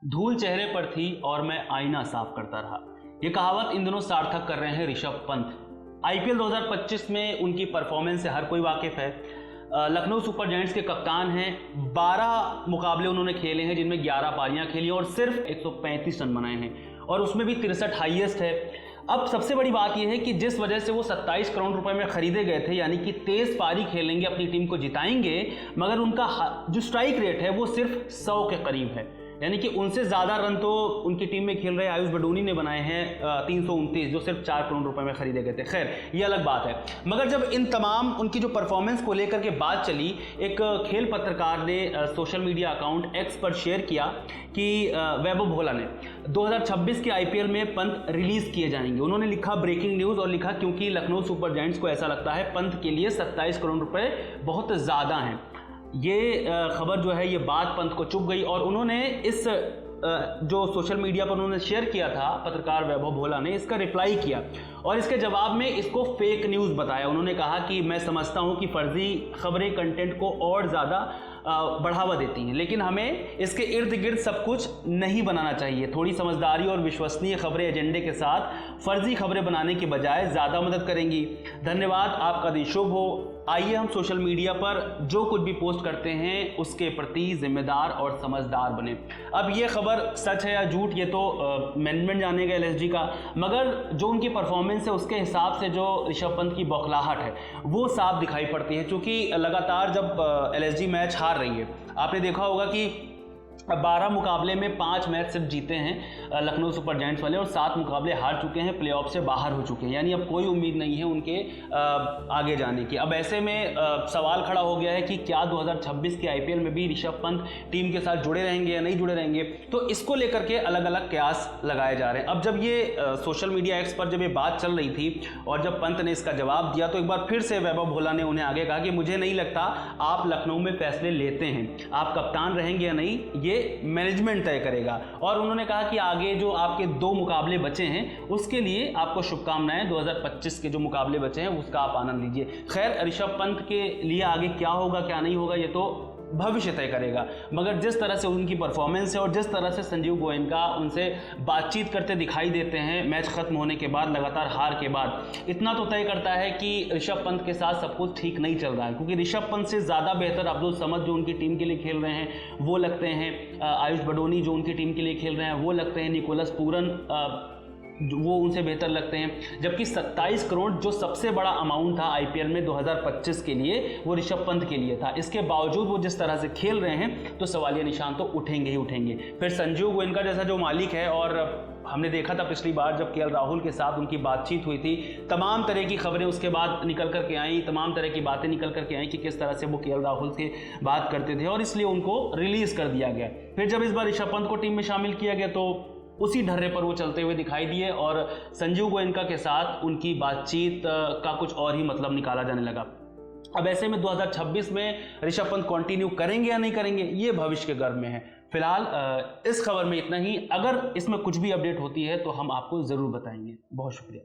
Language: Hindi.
धूल चेहरे पर थी और मैं आईना साफ करता रहा। ये कहावत इन दिनों सार्थक कर रहे हैं ऋषभ पंत। आईपीएल 2025 में उनकी परफॉर्मेंस से हर कोई वाकिफ है। लखनऊ सुपर जायंट्स के कप्तान हैं। 12 मुकाबले उन्होंने खेले हैं जिनमें 11 पारियां खेली और सिर्फ 135 रन बनाए हैं और उसमें भी 63 हाईएस्ट है। अब सबसे बड़ी बात यह है कि जिस वजह से वो 27 करोड़ रुपए में खरीदे गए थे, यानी कि 23 पारी खेलेंगे, अपनी टीम को जिताएंगे, मगर उनका जो स्ट्राइक रेट है वो सिर्फ 100 के करीब है। यानी कि उनसे ज़्यादा रन तो उनकी टीम में खेल रहे आयुष बडोनी ने बनाए हैं 329, जो सिर्फ 4 करोड़ रुपए में खरीदे गए थे। खैर, ये अलग बात है। मगर जब इन तमाम उनकी जो परफॉर्मेंस को लेकर के बात चली, एक खेल पत्रकार ने सोशल मीडिया अकाउंट एक्स पर शेयर किया कि वैभव भोला ने 2026 के आईपीएल में पंत रिलीज किए जाएंगे। उन्होंने लिखा ब्रेकिंग न्यूज़ और लिखा क्योंकि लखनऊ सुपर जायंट्स को ऐसा लगता है पंत के लिए 27 करोड़ रुपए बहुत ज़्यादा हैं। ये खबर जो है, ये बात पंत को चुभ गई और उन्होंने इस जो सोशल मीडिया पर उन्होंने शेयर किया था, पत्रकार वैभव भोला ने इसका रिप्लाई किया और इसके जवाब में इसको फेक न्यूज़ बताया। उन्होंने कहा कि मैं समझता हूं कि फर्जी खबरें कंटेंट को और ज़्यादा बढ़ावा देती हैं, लेकिन हमें इसके इर्द गिर्द सब कुछ नहीं बनाना चाहिए। थोड़ी समझदारी और विश्वसनीय खबरें एजेंडे के साथ फर्जी खबरें बनाने के बजाय ज़्यादा मदद करेंगी। धन्यवाद, आपका दिन शुभ हो। आइए हम सोशल मीडिया पर जो कुछ भी पोस्ट करते हैं उसके प्रति जिम्मेदार और समझदार बने। अब ये खबर सच है या झूठ, ये तो मैनेजमेंट जानेगा एलएसजी का, मगर जो उनकी परफॉर्मेंस है उसके हिसाब से जो ऋषभ पंत की बौखलाहट है वो साफ दिखाई पड़ती है। क्योंकि लगातार जब एलएसजी मैच हार रही है, आपने देखा होगा कि 12 मुकाबले में 5 मैच सिर्फ जीते हैं लखनऊ सुपर जायंट्स वाले और 7 मुकाबले हार चुके हैं, प्लेऑफ से बाहर हो चुके हैं। यानी अब कोई उम्मीद नहीं है उनके आगे जाने की। अब ऐसे में सवाल खड़ा हो गया है कि क्या 2026 के आईपीएल में भी ऋषभ पंत टीम के साथ जुड़े रहेंगे या नहीं जुड़े रहेंगे। तो इसको लेकर के अलग अलग कयास लगाए जा रहे हैं। अब जब ये सोशल मीडिया एक्स पर जब ये बात चल रही थी और जब पंत ने इसका जवाब दिया, तो एक बार फिर से वैभव भोला ने उन्हें आगे कहा कि मुझे नहीं लगता आप लखनऊ में फैसले लेते हैं, आप कप्तान रहेंगे या नहीं ये मैनेजमेंट तय करेगा। और उन्होंने कहा कि आगे जो आपके 2 मुकाबले बचे हैं उसके लिए आपको शुभकामनाएं। 2025 के जो मुकाबले बचे हैं उसका आप आनंद लीजिए। खैर, ऋषभ पंत के लिए आगे क्या होगा क्या नहीं होगा ये तो भविष्य तय करेगा, मगर जिस तरह से उनकी परफॉर्मेंस है और जिस तरह से संजीव गोयनका उनसे बातचीत करते दिखाई देते हैं मैच खत्म होने के बाद, लगातार हार के बाद, इतना तो तय करता है कि ऋषभ पंत के साथ सब कुछ ठीक नहीं चल रहा है। क्योंकि ऋषभ पंत से ज़्यादा बेहतर अब्दुल समद जो उनकी टीम के लिए खेल रहे हैं वो लगते हैं, आयुष बडोनी जो उनकी टीम के लिए खेल रहे हैं वो लगते हैं, निकोलस पूरन वो उनसे बेहतर लगते हैं। जबकि 27 करोड़ जो सबसे बड़ा अमाउंट था आईपीएल में 2025 के लिए वो ऋषभ पंत के लिए था। इसके बावजूद वो जिस तरह से खेल रहे हैं तो सवालिया निशान तो उठेंगे ही उठेंगे। फिर संजीव गोयनका जैसा जो मालिक है, और हमने देखा था पिछली बार जब केएल राहुल के साथ उनकी बातचीत हुई थी, तमाम तरह की खबरें उसके बाद निकल करके आई, तमाम तरह की बातें निकल करके आई कि किस तरह से वो केएल राहुल से बात करते थे और इसलिए उनको रिलीज़ कर दिया गया। फिर जब इस बार ऋषभ पंत को टीम में शामिल किया गया तो उसी ढर्रे पर वो चलते हुए दिखाई दिए और संजीव गोयनका के साथ उनकी बातचीत का कुछ और ही मतलब निकाला जाने लगा। अब ऐसे में 2026 में ऋषभ पंत कंटिन्यू करेंगे या नहीं करेंगे ये भविष्य के गर्भ में है। फिलहाल इस खबर में इतना ही। अगर इसमें कुछ भी अपडेट होती है तो हम आपको ज़रूर बताएंगे। बहुत शुक्रिया।